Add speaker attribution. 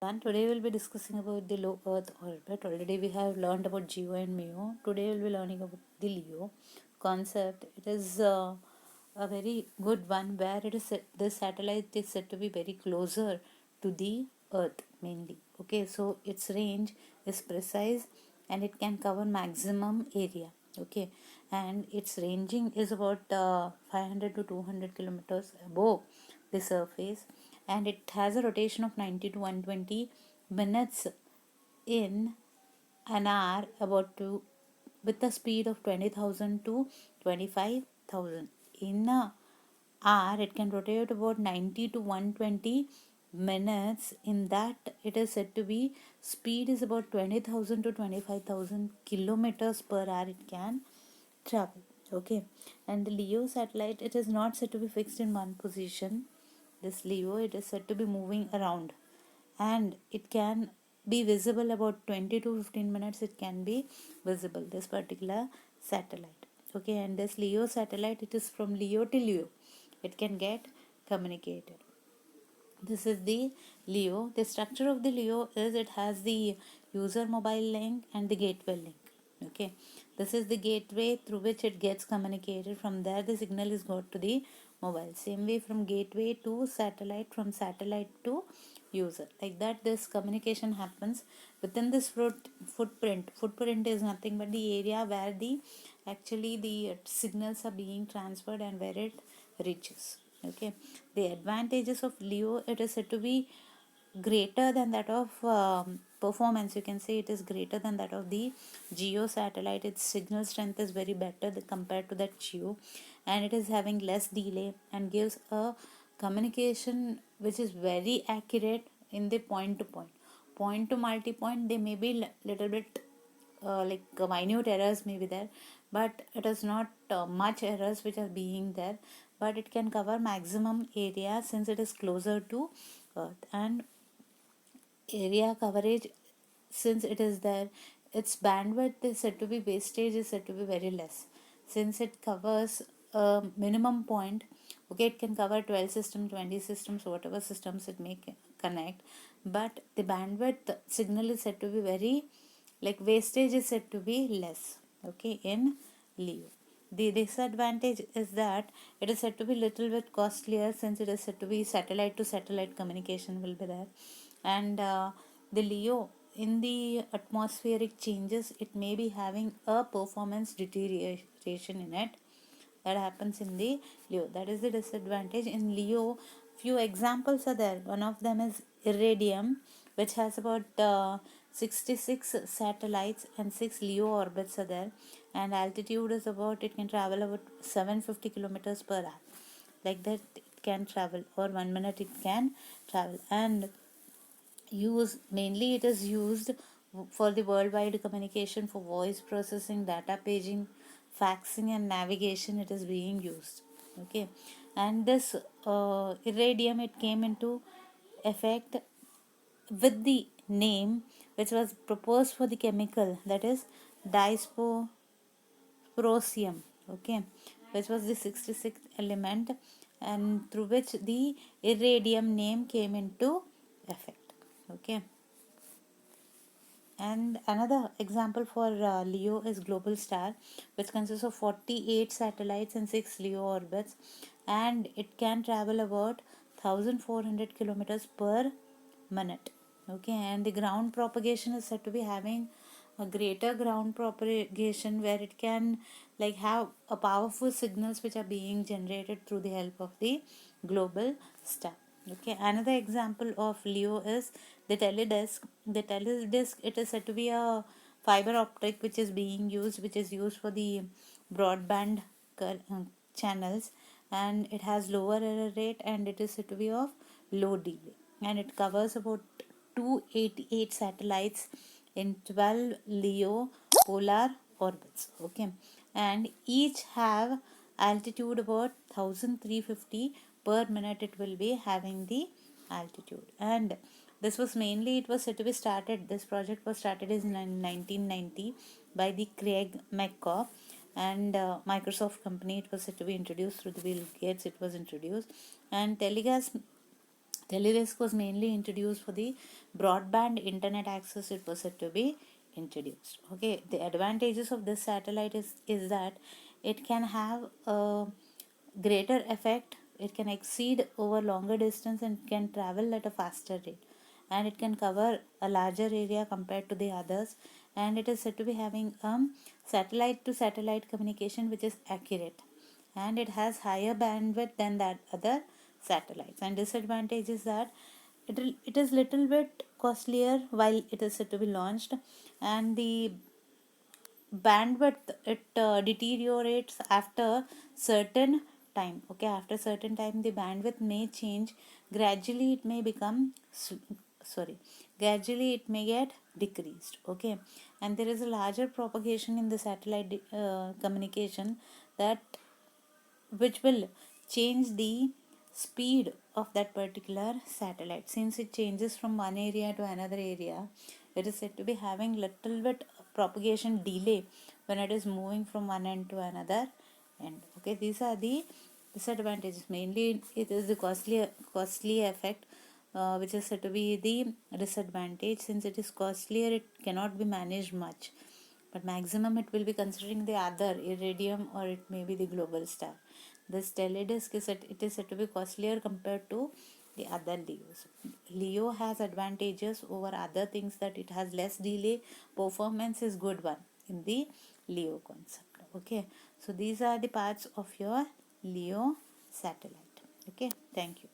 Speaker 1: Today we'll be discussing about the low Earth orbit. Already we have learned about Geo and MEO. Today we'll be learning about the LEO concept. It is a very good one where this satellite is said to be very closer to the Earth mainly. Okay, so its range is precise and it can cover maximum area. Okay, and its ranging is about 500 to 200 kilometers above the surface, and it has a rotation of 90 to 120 minutes in an hour, about to with a speed of 20,000 to 25,000 in a hour. It can rotate about 90 to 120 minutes. In that, it is said to be speed is about 20,000 to 25,000 kilometers per hour it can travel. Okay, and the Leo satellite, it is not said to be fixed in one position. This Leo, it is said to be moving around, and it can be visible about 20 to 15 minutes. It can be visible, this particular satellite. Okay, and this Leo satellite, it is from Leo to Leo, it can get communicated. This is the Leo. The structure of the Leo is it has the user mobile link and the gateway link. Okay, this is the gateway through which it gets communicated. From there, the signal is got to the mobile. Same way from gateway to satellite, from satellite to user. Like that, this communication happens within this footprint. Footprint is nothing but the area where the actually the signals are being transferred and where it reaches. Okay, the advantages of Leo, it is said to be greater than that of performance. You can say it is greater than that of the Geo satellite. Its signal strength is very better compared to that Geo, and it is having less delay and gives a communication which is very accurate in the point to multi point. They may be little bit minute errors may be there, but it is not much errors which are being there, but it can cover maximum area since it is closer to Earth. And area coverage, since it is there, its bandwidth is said to be, wastage is said to be very less, since it covers a minimum point. Okay, it can cover 12 systems, 20 systems, whatever systems it may connect, but the bandwidth signal is said to be very, like wastage is said to be less. Okay, in Leo. The disadvantage is that it is said to be little bit costlier, since it is said to be satellite to satellite communication will be there. And the Leo, in the atmospheric changes, it may be having a performance deterioration in it. That happens in the Leo. That is the disadvantage in Leo. Few examples are there. One of them is Iridium, which has about 66 satellites and 6 Leo orbits are there, and altitude is about, it can travel about 750 kilometers per hour. Like that, it can travel, or 1 minute it can travel. And use mainly, it is used for the worldwide communication, for voice processing, data paging, faxing and navigation. It is being used. Okay, and this Iridium, it came into effect with the name which was proposed for the chemical, that is dysprosium. Okay, which was the 66th element, and through which the Iridium name came into effect. Okay, and another example for Leo is Global Star, which consists of 48 satellites and 6 Leo orbits, and it can travel about 1400 kilometers per minute. Okay, and the ground propagation is said to be having a greater ground propagation, where it can like have a powerful signals which are being generated through the help of the Global Star. Okay, another example of Leo is the teledisc. The teledisc, it is said to be a fiber optic which is being used, which is used for the broadband channels, and it has lower error rate, and it is said to be of low delay, and it covers about 288 satellites in 12 Leo polar orbits. Okay, and each have altitude about 1350 per minute. It will be having the altitude, and this was mainly, it was said to be started, this project was started in 1990 by the Craig McCaw and Microsoft company. It was said to be introduced through the Bill Gates. It was introduced, and Telegas Teledisk was mainly introduced for the broadband internet access. It was said to be introduced. Okay, the advantages of this satellite is that it can have a greater effect. It can exceed over longer distance and can travel at a faster rate, and it can cover a larger area compared to the others. And it is said to be having satellite to satellite communication which is accurate, and it has higher bandwidth than that other satellites. And disadvantage is that it is little bit costlier while it is said to be launched, and the bandwidth it deteriorates after certain time. Okay, after certain time the bandwidth may change. Gradually it may become sorry gradually it may get decreased. Okay, and there is a larger propagation in the satellite communication, that which will change the speed of that particular satellite. Since it changes from one area to another area, it is said to be having little bit propagation delay when it is moving from one end to another end. Okay, these are the disadvantages. Mainly it is the costly effect, which is said to be the disadvantage. Since it is costlier, it cannot be managed much, but maximum it will be considering the other iridium, or it may be the global star. This teledisk it is said to be costlier compared to the other leos. Leo has advantages over other things, that it has less delay, performance is good one in the Leo concept. Okay, so these are the parts of your Leo satellite. Okay, thank you.